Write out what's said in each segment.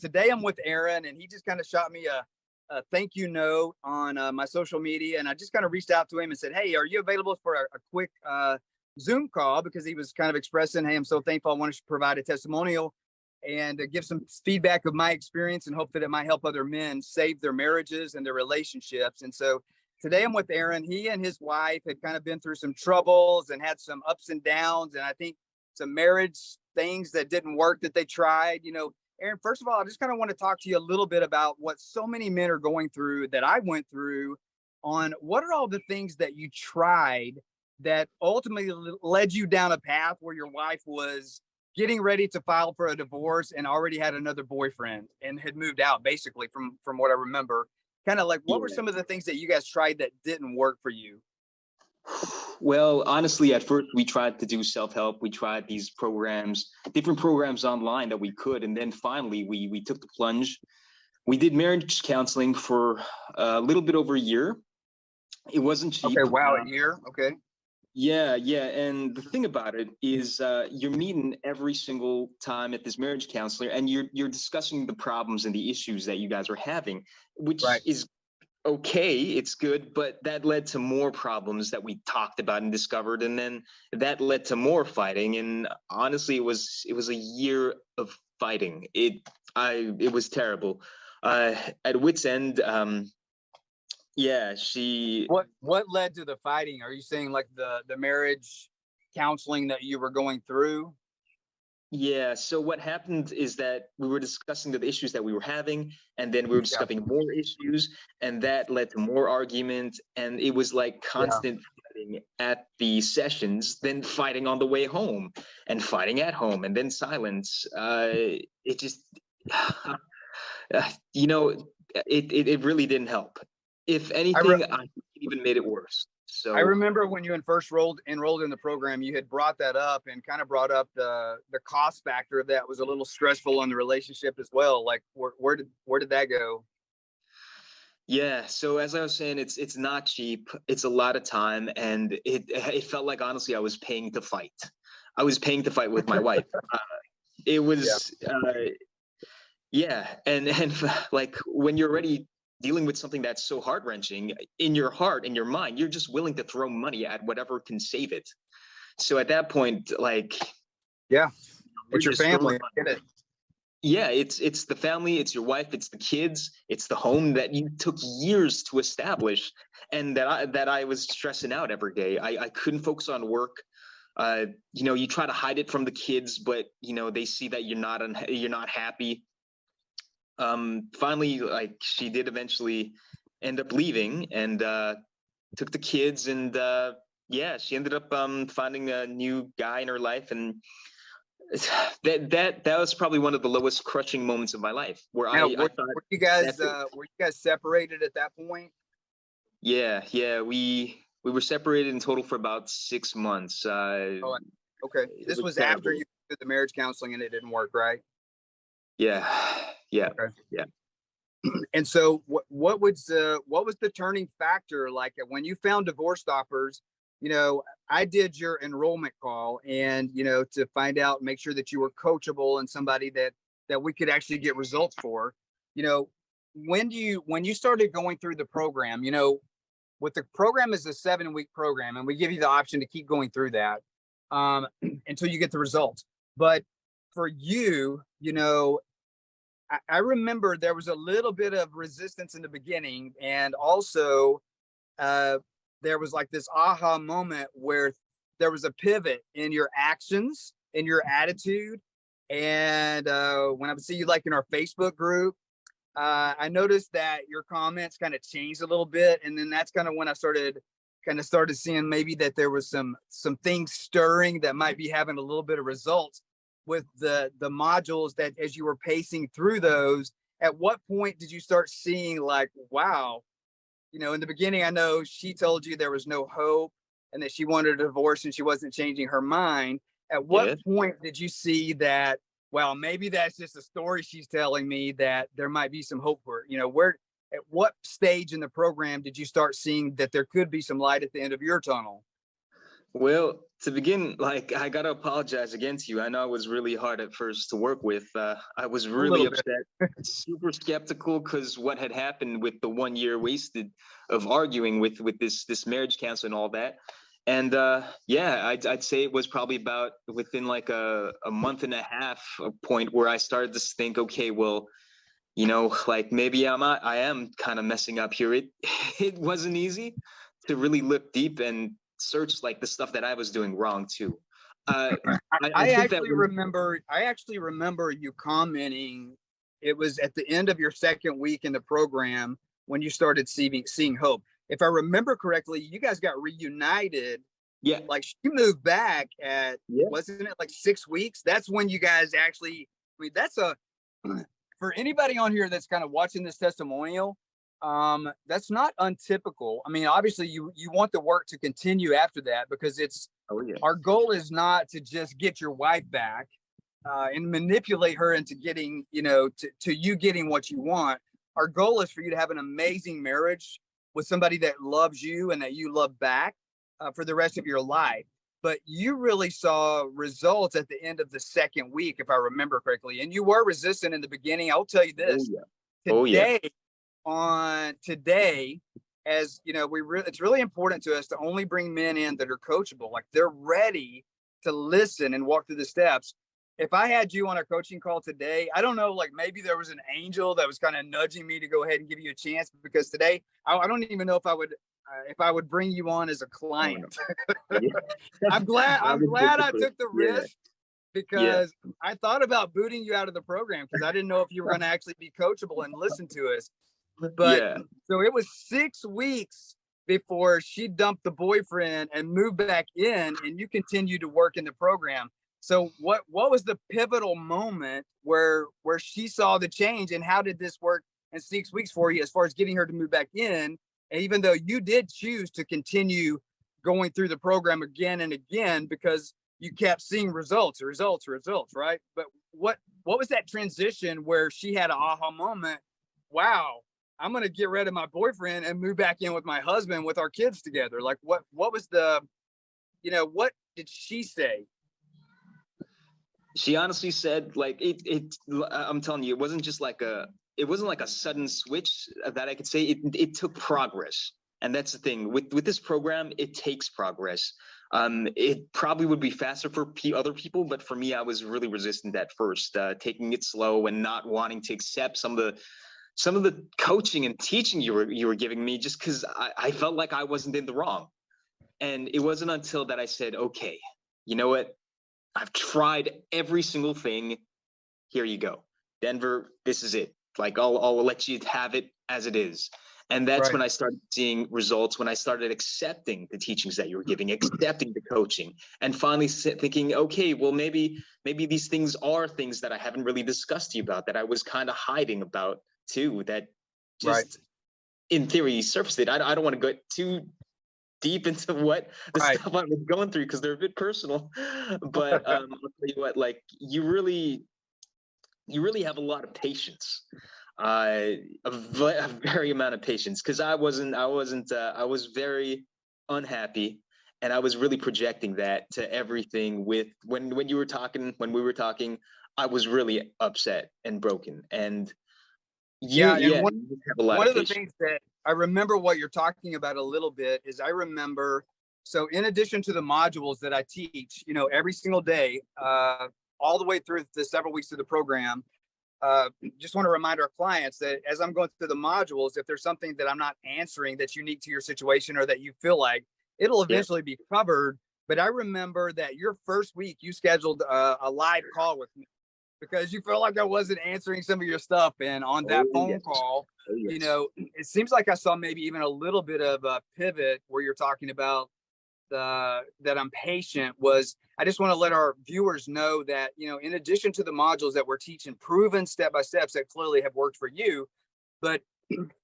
today I'm with Aaron, and he just kind of shot me a thank you note on my social media. And I just kind of reached out to him and said, hey, are you available for a quick Zoom call? Because he was kind of expressing, hey, I'm so thankful. I want to provide a testimonial and give some feedback of my experience and hope that it might help other men save their marriages and their relationships. And so today I'm with Aaron. He and his wife had kind of been through some troubles and had some ups and downs. And I think some marriage things that didn't work that they tried. Aaron, first of all, I just kind of want to talk to you a little bit about what so many men are going through that I went through on what are all the things that you tried that ultimately led you down a path where your wife was getting ready to file for a divorce and already had another boyfriend and had moved out, basically, from what I remember. Kind of like, what were some of the things that you guys tried that didn't work for you? Well, honestly, at first we tried to do self-help. We tried these programs, different programs online that we could. And then finally we took the plunge. We did marriage counseling for a little bit over a year. It wasn't cheap. Okay, wow, a year. Okay. Yeah. And the thing about it is you're meeting every single time at this marriage counselor, and you're discussing the problems and the issues that you guys are having, which is okay, it's good, but that led to more problems that we talked about and discovered, and then that led to more fighting. And honestly, it was a year of fighting. It was terrible. At wit's end. What led to the fighting? Are you saying like the marriage counseling that you were going through? Yeah. So what happened is that we were discussing the issues that we were having, and then we were discussing more issues, and that led to more argument. And it was like constant fighting at the sessions, then fighting on the way home, and fighting at home, and then silence. It just, it really didn't help. If anything, I even made it worse. So I remember when you first enrolled in the program, you had brought that up and kind of brought up the cost factor of that was a little stressful on the relationship as well. Like where did that go? Yeah. So as I was saying, it's not cheap. It's a lot of time, and it felt like, honestly, I was paying to fight. I was paying to fight with my wife. It was and like when you're already dealing with something that's so heart-wrenching, in your heart, in your mind, you're just willing to throw money at whatever can save it. So at that point, like, it's your family. Get it. Yeah, it's the family, it's your wife, it's the kids, it's the home that you took years to establish, and that I was stressing out every day. I couldn't focus on work. You try to hide it from the kids, but they see that you're not happy. Finally, like, she did eventually end up leaving, and took the kids, and she ended up finding a new guy in her life, and that was probably one of the lowest crushing moments of my life, where I thought, were you guys separated at that point? Yeah, we were separated in total for about 6 months. Okay, this was terrible. After you did the marriage counseling and it didn't work, right? Yeah. Okay. Yeah. And so what was the turning factor? Like when you found Divorce Stoppers, I did your enrollment call, and to find out, make sure that you were coachable and somebody that we could actually get results for. When you started going through the program, what the program is a 7-week program, and we give you the option to keep going through that until you get the results. But for you, I remember there was a little bit of resistance in the beginning, and also there was like this aha moment where there was a pivot in your actions, in your attitude. And when I would see you like in our Facebook group, I noticed that your comments kind of changed a little bit. And then that's kind of when I started seeing maybe that there was some things stirring that might be having a little bit of results with the modules, that as you were pacing through those. At what point did you start seeing like, wow, in the beginning, I know she told you there was no hope and that she wanted a divorce and she wasn't changing her mind. At what point did you see that, well, maybe that's just a story she's telling me, that there might be some hope for it? At what stage in the program did you start seeing that there could be some light at the end of your tunnel? Well, to begin, like, I gotta apologize again to you. I know it was really hard at first to work with. I was A really little bit. upset, super skeptical, because what had happened with the 1 year wasted of arguing with this marriage counselor and all that. And yeah, I'd say it was probably about within like a month and a half, a point where I started to think, okay, well, like maybe I am kind of messing up here. It it wasn't easy to really look deep and search like the stuff that I was doing wrong too. Uh, I I think that actually was, remember. I actually remember you commenting. It was at the end of your second week in the program when you started seeing hope. If I remember correctly, you guys got reunited. yeah, Like she moved back at, yeah, wasn't it like 6 weeks? That's when you guys actually. I mean, that's a for anybody on here that's kind of watching this testimonial. That's not untypical. I mean, obviously, you want the work to continue after that because it's oh yeah, our goal is not to just get your wife back and manipulate her into getting, to you getting what you want. Our goal is for you to have an amazing marriage with somebody that loves you and that you love back for the rest of your life. But you really saw results at the end of the second week, if I remember correctly. And you were resistant in the beginning. I'll tell you oh this yeah, oh yeah, today, today, as you know, it's really important to us to only bring men in that are coachable, like they're ready to listen and walk through the steps. If I had you on a coaching call today, I don't know, like maybe there was an angel that was kind of nudging me to go ahead and give you a chance, because today I don't even know if I would bring you on as a oh no, client. yeah. I'm glad I I'm was glad I difficult. took the Yeah, risk, yeah, because I thought about booting you out of the program because I didn't know if you were going to actually be coachable and listen to us. But yeah. so it was 6 weeks before she dumped the boyfriend and moved back in, and you continued to work in the program. So what was the pivotal moment where she saw the change, and how did this work in 6 weeks for you as far as getting her to move back in? And even though you did choose to continue going through the program again and again because you kept seeing results, right? But what was that transition where she had an aha moment? Wow, I'm going to get rid of my boyfriend and move back in with my husband with our kids together. Like what was what did she say? She honestly said, like, I'm telling you, it wasn't like a sudden switch that I could say. It took progress. And that's the thing with this program, it takes progress. It probably would be faster for other people, but for me, I was really resistant at first, taking it slow and not wanting to accept some of the coaching and teaching you were giving me, just because I felt like I wasn't in the wrong. And it wasn't until that I said, okay, you know what? I've tried every single thing. Here you go. Denver, this is it. Like I'll let you have it as it is. And that's Right. when I started seeing results, when I started accepting the teachings that you were giving, accepting the coaching, and finally thinking, okay, well, maybe these things are things that I haven't really discussed to you about, that I was kind of hiding about too, that Right. just in theory surfaced it. I don't want to go too deep into what the Right. stuff I was going through because they're a bit personal. But I'll tell you what, like you really have a lot of patience, a very amount of patience. Because I was very unhappy, and I was really projecting that to everything. With when you were talking, when we were talking, I was really upset and broken. And Yeah, and yeah, you have a lot one of of the patience. things that I remember what you're talking about a little bit is I remember, so in addition to the modules that I teach, every single day, all the way through the several weeks of the program, just want to remind our clients that as I'm going through the modules, if there's something that I'm not answering that's unique to your situation or that you feel like, it'll Yeah. eventually be covered. But I remember that your first week you scheduled a live call with me because you felt like I wasn't answering some of your stuff. And on Oh that phone yes. call, Oh yes. it seems like I saw maybe even a little bit of a pivot where you're talking about that I'm patient. Was I just want to let our viewers know that, in addition to the modules that we're teaching, proven step by steps that clearly have worked for you, but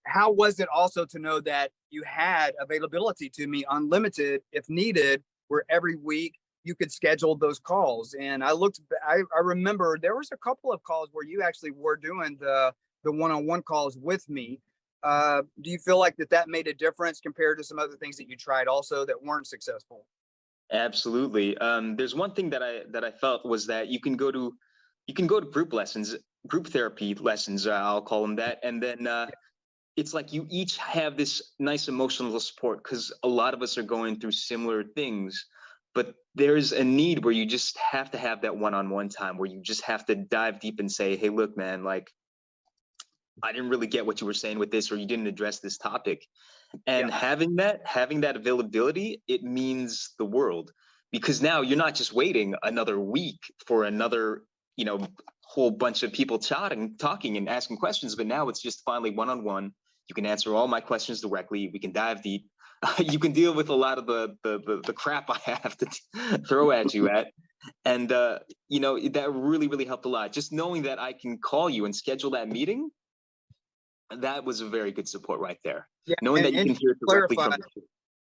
how was it also to know that you had availability to me unlimited if needed, where every week you could schedule those calls? And I remember there was a couple of calls where you actually were doing the one-on-one calls with me. Do you feel like that made a difference compared to some other things that you tried also that weren't successful? Absolutely. There's one thing that I felt was that you can go to group lessons, group therapy lessons, I'll call them that, and then it's like you each have this nice emotional support because a lot of us are going through similar things, but there's a need where you just have to have that one-on-one time where you just have to dive deep and say, hey, look, man, like I didn't really get what you were saying with this, or you didn't address this topic. And Yeah. having that availability, it means the world, because now you're not just waiting another week for another, whole bunch of people talking and asking questions, but now it's just finally one-on-one. You can answer all my questions directly. We can dive deep. You can deal with a lot of the crap I have to throw at you and that really helped a lot. Just knowing that I can call you and schedule that meeting, that was a very good support right there. Yeah. Knowing that you can hear it directly from you.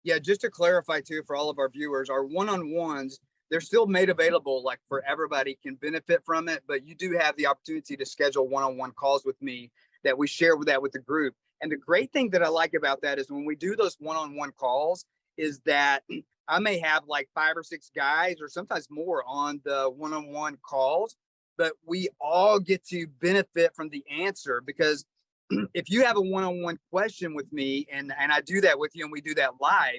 Yeah, just to clarify too, for all of our viewers, our one-on-ones, they're still made available, like for everybody can benefit from it, but you do have the opportunity to schedule one-on-one calls with me that we share with the group. And the great thing that I like about that is when we do those one-on-one calls is that I may have like 5 or 6 guys or sometimes more on the one-on-one calls, but we all get to benefit from the answer, because if you have a one-on-one question with me and I do that with you and we do that live,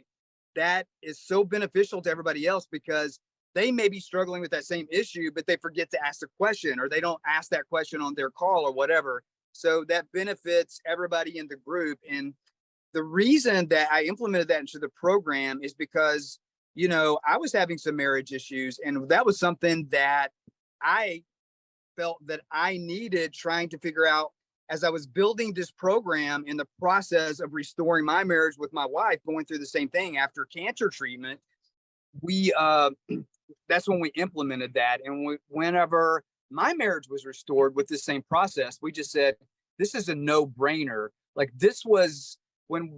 that is so beneficial to everybody else, because they may be struggling with that same issue, but they forget to ask the question, or they don't ask that question on their call or whatever. So that benefits everybody in the group. And the reason that I implemented that into the program is because, I was having some marriage issues, and that was something that I felt that I needed, trying to figure out as I was building this program in the process of restoring my marriage with my wife, going through the same thing after cancer treatment. That's when we implemented that. And whenever my marriage was restored with the same process, we just said, this is a no-brainer. Like, this was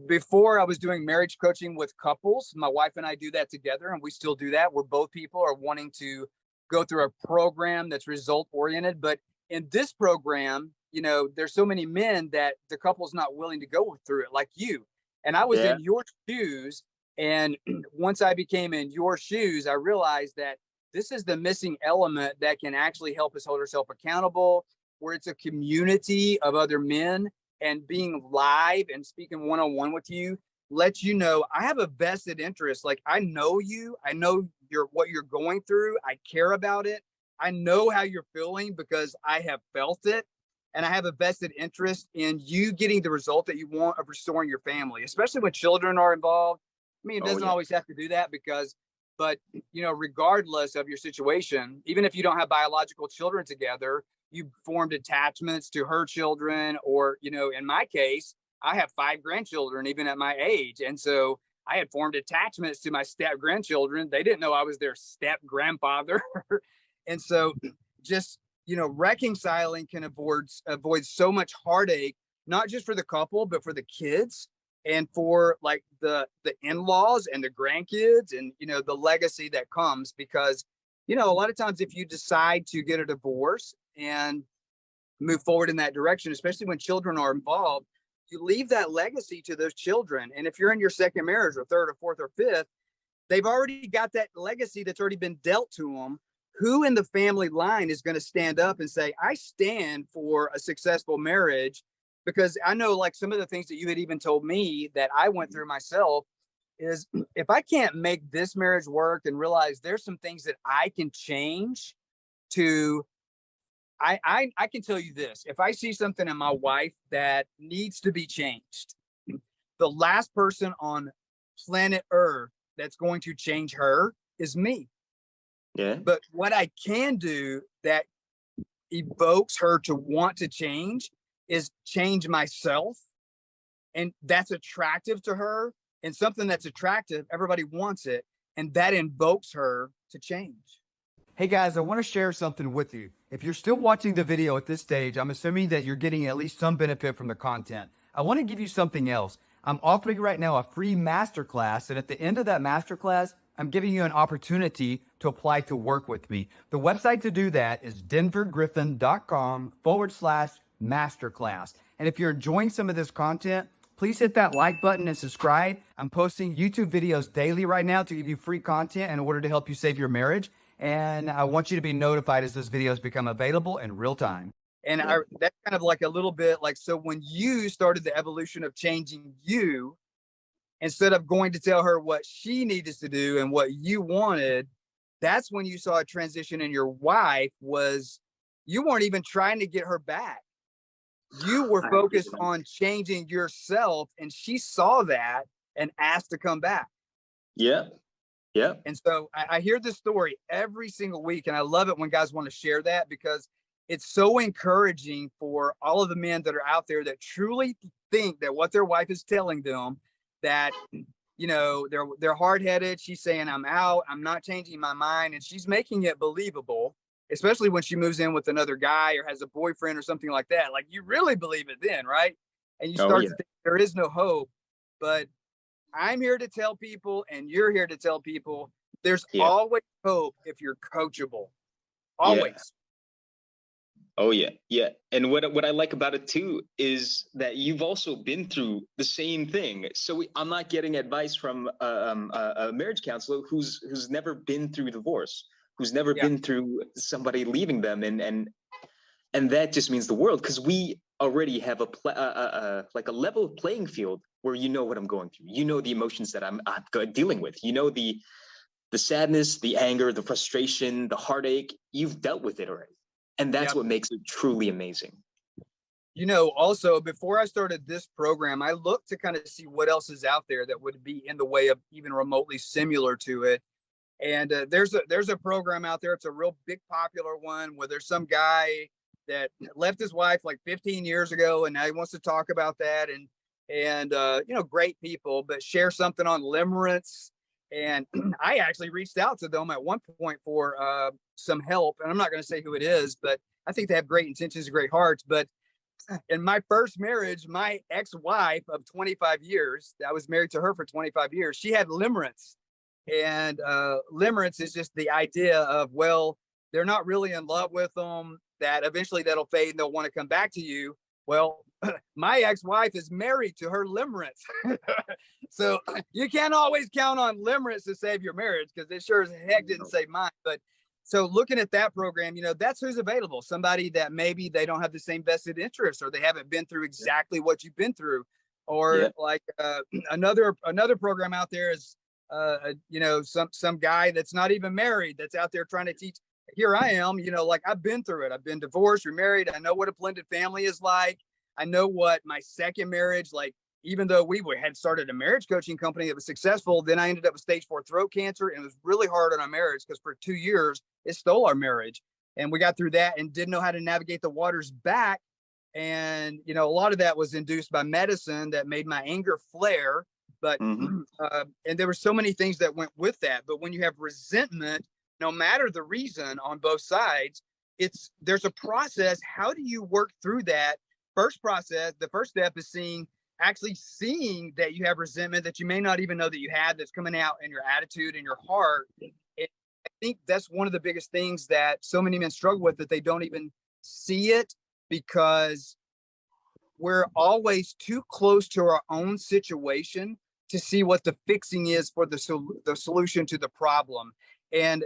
before I was doing marriage coaching with couples. My wife and I do that together, and we still do that, where both people are wanting to go through a program that's result oriented. But in this program, there's so many men that the couple's not willing to go through it, like you. And I was in your shoes. And once I became in your shoes, I realized that this is the missing element that can actually help us hold ourselves accountable, where it's a community of other men, and being live and speaking one-on-one with you lets you know I have a vested interest. Like, I know you, I know what you're going through. I care about it. I know how you're feeling because I have felt it. And I have a vested interest in you getting the result that you want of restoring your family, especially when children are involved. I mean, it doesn't always have to do that but regardless of your situation, even if you don't have biological children together, you formed attachments to her children, or, in my case, I have 5 grandchildren, even at my age. And so I had formed attachments to my step grandchildren. They didn't know I was their step grandfather. And so just, reconciling can avoid so much heartache, not just for the couple, but for the kids and for like the in-laws and the grandkids, and, the legacy that comes. Because, a lot of times if you decide to get a divorce and move forward in that direction, especially when children are involved, you leave that legacy to those children. And if you're in your second marriage or third or fourth or fifth, they've already got that legacy that's already been dealt to them. Who in the family line is going to stand up and say, I stand for a successful marriage? Because I know, like, some of the things that you had even told me that I went through myself is, if I can't make this marriage work and realize there's some things that I can change to, I can tell you this: if I see something in my wife that needs to be changed, the last person on planet Earth that's going to change her is me. Yeah. But what I can do that evokes her to want to change is change myself. And that's attractive to her. And something that's attractive, everybody wants it. And that invokes her to change. Hey guys, I want to share something with you. If you're still watching the video at this stage, I'm assuming that you're getting at least some benefit from the content. I want to give you something else. I'm offering right now a free masterclass, and at the end of that masterclass, I'm giving you an opportunity to apply to work with me. The website to do that is denvergriffin.com/masterclass. And if you're enjoying some of this content, please hit that like button and subscribe. I'm posting YouTube videos daily right now to give you free content in order to help you save your marriage. And I want you to be notified as those videos become available in real time. And that's kind of like a little bit like, so when you started the evolution of changing you, instead of going to tell her what she needed to do and what you wanted, that's when you saw a transition in your wife. Was you weren't even trying to get her back. You were focused on changing yourself, and she saw that and asked to come back. Yeah. Yeah. And so I hear this story every single week, and I love it when guys want to share that, because it's so encouraging for all of the men that are out there that truly think that what their wife is telling them, that, you know, they're hard-headed. She's saying, I'm out, I'm not changing my mind. And she's making it believable, especially when she moves in with another guy or has a boyfriend or something like that. Like, you really believe it then, right? And you start to think there is no hope. But I'm here to tell people, and you're here to tell people, there's always hope if you're coachable. Always. Oh yeah, yeah. And what I like about it too is that you've also been through the same thing. So I'm not getting advice from a marriage counselor who's never been through divorce, who's never been through somebody leaving them, and that just means the world, because we already have like a level playing field where you know what I'm going through, you know the emotions that I'm dealing with, you know the sadness, the anger, the frustration, the heartache. You've dealt with it already. And that's what makes it truly amazing. You know, also, before I started this program, I looked to kind of see what else is out there that would be in the way of even remotely similar to it. And there's a program out there. It's a real big popular one where there's some guy that left his wife like 15 years ago, and now he wants to talk about that. And you know, great people, but share something on limerence. And I actually reached out to them at one point for some help. And I'm not going to say who it is, but I think they have great intentions and great hearts. But in my first marriage, my ex-wife of 25 years, I was married to her for 25 years, she had limerence. And limerence is just the idea of, well, they're not really in love with them, that eventually that'll fade and they'll want to come back to you. Well, my ex-wife is married to her limerence. So you can't always count on limerence to save your marriage, because it sure as heck didn't save mine. But so looking at that program, you know, that's who's available. Somebody that maybe they don't have the same vested interest, or they haven't been through exactly what you've been through. Or like another program out there is, you know, some guy that's not even married, that's out there trying to teach. Here I am, you know, like I've been through it. I've been divorced, remarried. I know what a blended family is like. I know what my second marriage, like, even though we had started a marriage coaching company that was successful, then I ended up with stage 4 throat cancer, and it was really hard on our marriage because for 2 years it stole our marriage. And we got through that and didn't know how to navigate the waters back. And, you know, a lot of that was induced by medicine that made my anger flare. But, and there were so many things that went with that. But when you have resentment, no matter the reason on both sides, there's a process. How do you work through that? The first step is actually seeing that you have resentment that you may not even know that you had, that's coming out in your attitude and your heart. I think that's one of the biggest things that so many men struggle with, that they don't even see it, because we're always too close to our own situation to see what the fixing is for the solution to the problem. And,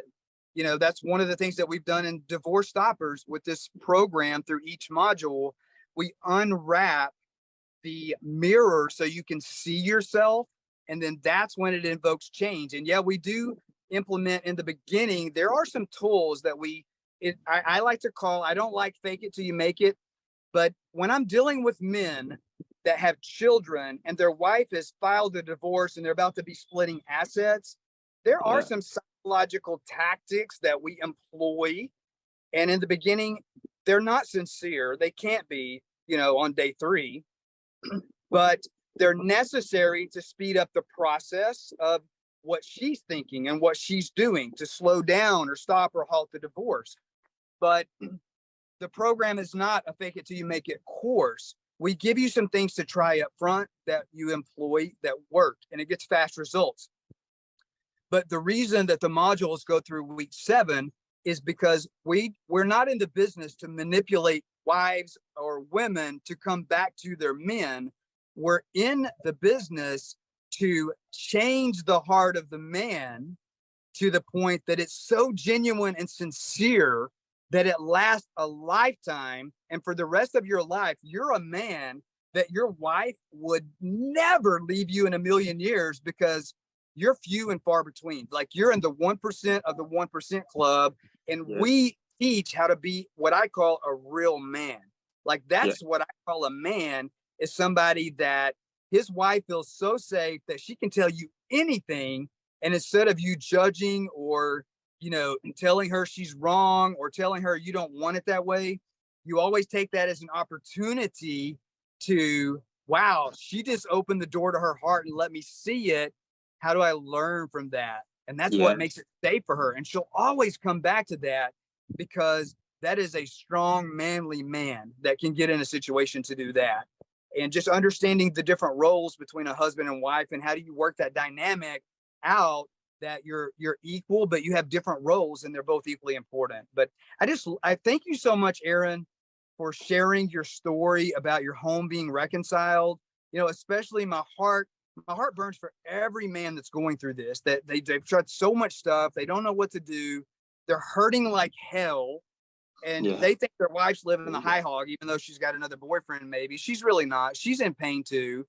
you know, that's one of the things that we've done in Divorce Stoppers with this program. Through each module, we unwrap the mirror so you can see yourself, and then that's when it invokes change. And yeah, we do implement in the beginning. There are some tools that I like to call, I don't like fake it till you make it, but when I'm dealing with men that have children and their wife has filed a divorce and they're about to be splitting assets, there are some psychological tactics that we employ. And in the beginning, they're not sincere. They can't be, you know, on day 3, but they're necessary to speed up the process of what she's thinking and what she's doing to slow down or stop or halt the divorce. But the program is not a fake it till you make it course. We give you some things to try up front that you employ that work, and it gets fast results. But the reason that the modules go through week 7 is because we're not in the business to manipulate wives or women to come back to their men. we're in the business to change the heart of the man to the point that it's so genuine and sincere that it lasts a lifetime. And for the rest of your life, you're a man that your wife would never leave you in a million years, because you're few and far between. Like, you're in the 1% of the 1% club. And we teach how to be what I call a real man. Like, that's what I call a man, is somebody that his wife feels so safe that she can tell you anything. And instead of you judging or, you know, telling her she's wrong or telling her you don't want it that way, you always take that as an opportunity to, wow, she just opened the door to her heart and let me see it. How do I learn from that? And that's what makes it safe for her. And she'll always come back to that, because that is a strong, manly man that can get in a situation to do that. And just understanding the different roles between a husband and wife, and how do you work that dynamic out, that you're equal, but you have different roles and they're both equally important. But I thank you so much, Aaron, for sharing your story about your home being reconciled. You know, especially my heart burns for every man that's going through this, that they've tried so much stuff. They don't know what to do. They're hurting like hell. And they think their wife's living the high hog, even though she's got another boyfriend. Maybe she's really not. She's in pain too.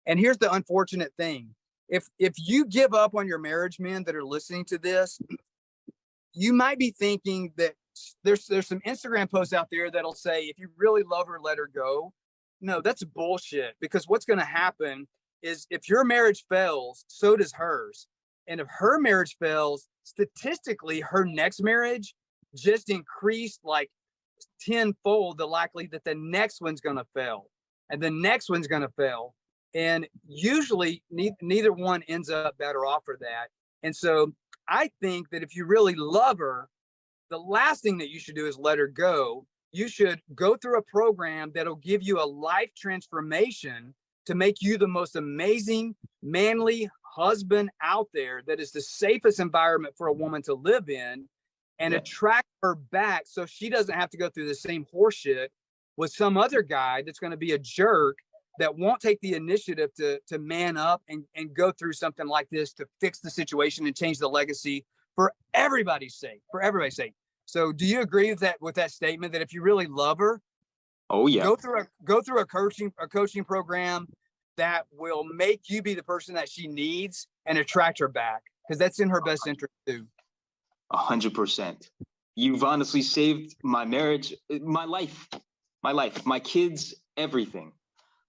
And here's the unfortunate thing. If you give up on your marriage, men that are listening to this, you might be thinking that there's some Instagram posts out there that'll say, if you really love her, let her go. No, that's bullshit. Because what's going to happen is, if your marriage fails, so does hers. And if her marriage fails, statistically, her next marriage just increased like tenfold the likelihood that the next one's going to fail, and the next one's going to fail. And usually neither one ends up better off for that. And so I think that if you really love her, the last thing that you should do is let her go. You should go through a program that'll give you a life transformation to make you the most amazing, manly husband out there, that is the safest environment for a woman to live in, and attract her back, so she doesn't have to go through the same horseshit with some other guy that's going to be a jerk, that won't take the initiative to man up and go through something like this to fix the situation and change the legacy for everybody's sake, So do you agree with that statement, that if you really love her, go through a coaching program that will make you be the person that she needs and attract her back, because that's in her best interest too. 100%. You've honestly saved my marriage, my life, my kids, everything.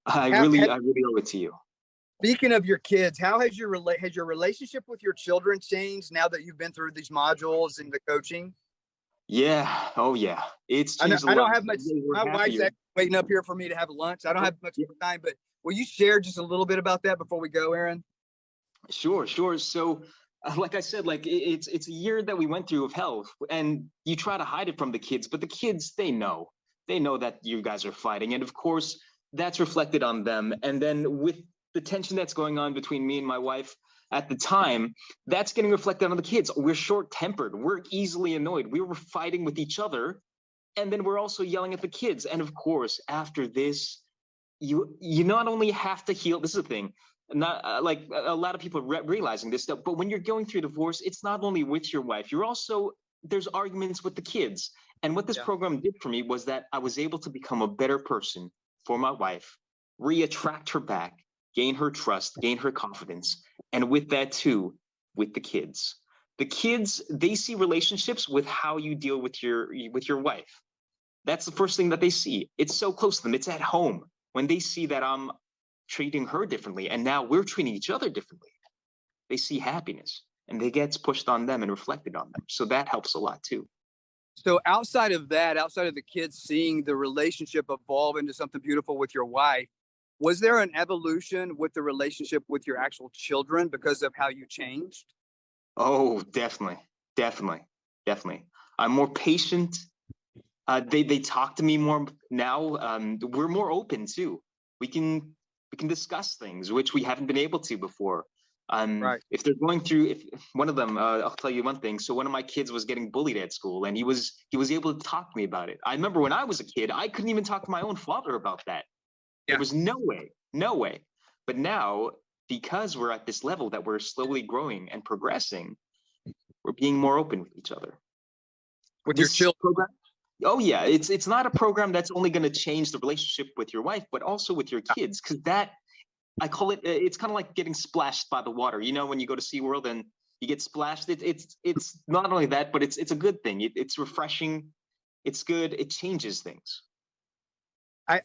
I really owe it to you. Speaking of your kids, how has your relationship with your children changed now that you've been through these modules and the coaching? Yeah. Oh yeah. It's changed a lot. I don't have much. My wife's waiting up here for me to have lunch. I don't have much time, but will you share just a little bit about that before we go, Aaron? Sure. So, like I said, like it's a year that we went through of hell, and you try to hide it from the kids, but the kids, they know that you guys are fighting, and of course that's reflected on them. And then with the tension that's going on between me and my wife at the time, that's getting reflected on the kids. We're short-tempered. We're easily annoyed. We were fighting with each other, and then we're also yelling at the kids. And of course, after this, you not only have to heal. This is the thing. Not like a lot of people realizing this stuff, but when you're going through divorce, it's not only with your wife. There's arguments with the kids. And what this program did for me was that I was able to become a better person for my wife, re-attract her back, gain her trust, gain her confidence. And with that too, with the kids. The kids, they see relationships with how you deal with your wife. That's the first thing that they see. It's so close to them. It's at home. When they see that I'm treating her differently, and now we're treating each other differently, they see happiness, and it gets pushed on them and reflected on them. So that helps a lot too. So outside of the kids seeing the relationship evolve into something beautiful with your wife, was there an evolution with the relationship with your actual children because of how you changed? Oh, definitely. I'm more patient. They talk to me more now. We're more open too. We can discuss things which we haven't been able to before. Right. If they're going through, if one of them, I'll tell you one thing. So one of my kids was getting bullied at school, and he was able to talk to me about it. I remember when I was a kid, I couldn't even talk to my own father about that. There was no way. But now, because we're at this level that we're slowly growing and progressing, we're being more open with each other. With your children. Program, oh yeah, it's not a program that's only going to change the relationship with your wife, but also with your kids, because that, I call it, it's kind of like getting splashed by the water. You know, when you go to SeaWorld and you get splashed, it's not only that, but it's a good thing. It's refreshing. It's good. It changes things.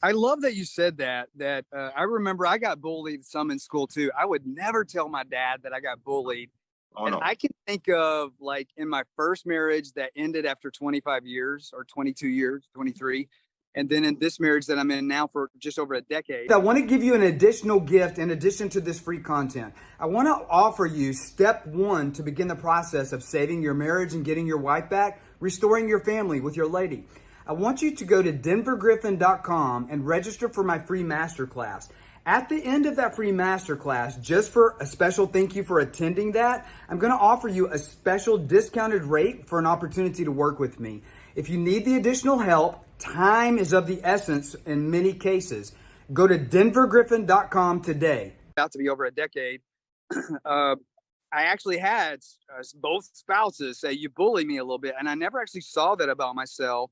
I love that you said that. I remember I got bullied some in school too. I would never tell my dad that I got bullied. Oh, And no. I can think of, like, in my first marriage that ended after 25 years or 22 years, 23. And then in this marriage that I'm in now for just over a decade. I want to give you an additional gift in addition to this free content. I want to offer you step 1 to begin the process of saving your marriage and getting your wife back, restoring your family with your lady. I want you to go to denvergriffin.com and register for my free masterclass. At the end of that free masterclass, just for a special thank you for attending that, I'm going to offer you a special discounted rate for an opportunity to work with me. If you need the additional help, time is of the essence in many cases. Go to denvergriffin.com today. About to be over a decade. I actually had both spouses say, you bully me a little bit. And I never actually saw that about myself.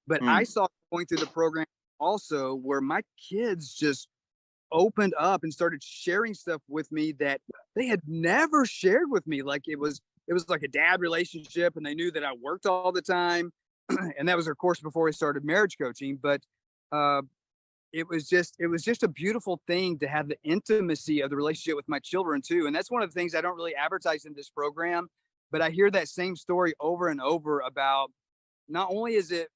But I saw going through the program also where my kids just opened up and started sharing stuff with me that they had never shared with me. Like it was like a dad relationship, and they knew that I worked all the time. And that was, of course, before I started marriage coaching. But it was just a beautiful thing to have the intimacy of the relationship with my children too. And that's one of the things I don't really advertise in this program, but I hear that same story over and over about not only is it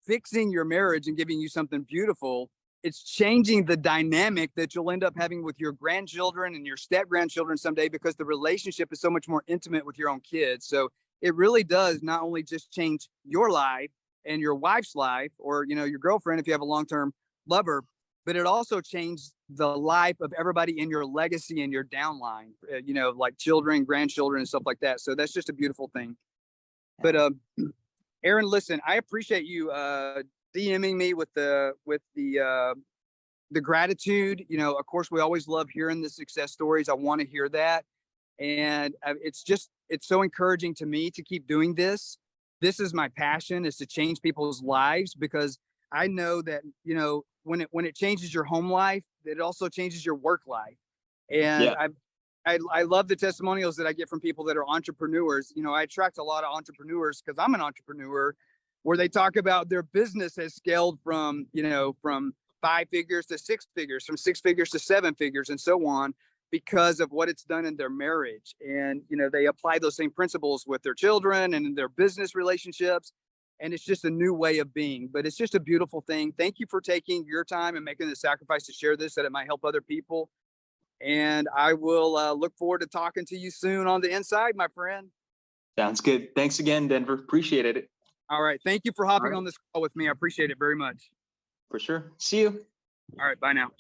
fixing your marriage and giving you something beautiful, it's changing the dynamic that you'll end up having with your grandchildren and your step grandchildren someday, because the relationship is so much more intimate with your own kids. So it really does not only just change your life and your wife's life, or, you know, your girlfriend, if you have a long-term lover, but it also changed the life of everybody in your legacy and your downline, you know, like children, grandchildren, and stuff like that. So that's just a beautiful thing. But Aaron, listen, I appreciate you DMing me with the gratitude. You know, of course, we always love hearing the success stories. I want to hear that. And it's so encouraging to me to keep doing this. This is my passion, is to change people's lives, because I know that, you know, when it changes your home life, it also changes your work life. And Yeah. I love the testimonials that I get from people that are entrepreneurs. You know, I attract a lot of entrepreneurs because I'm an entrepreneur, where they talk about their business has scaled from, you know, from 5 figures to 6 figures, from 6 figures to 7 figures, and so on, because of what it's done in their marriage. And, you know, they apply those same principles with their children and in their business relationships. And it's just a new way of being, but it's just a beautiful thing. Thank you for taking your time and making the sacrifice to share this, that it might help other people. And I will look forward to talking to you soon on the inside, my friend. Sounds good. Thanks again, Denver. Appreciate it. All right. Thank you for hopping on this call with me. I appreciate it very much. For sure. See you. All right. Bye now.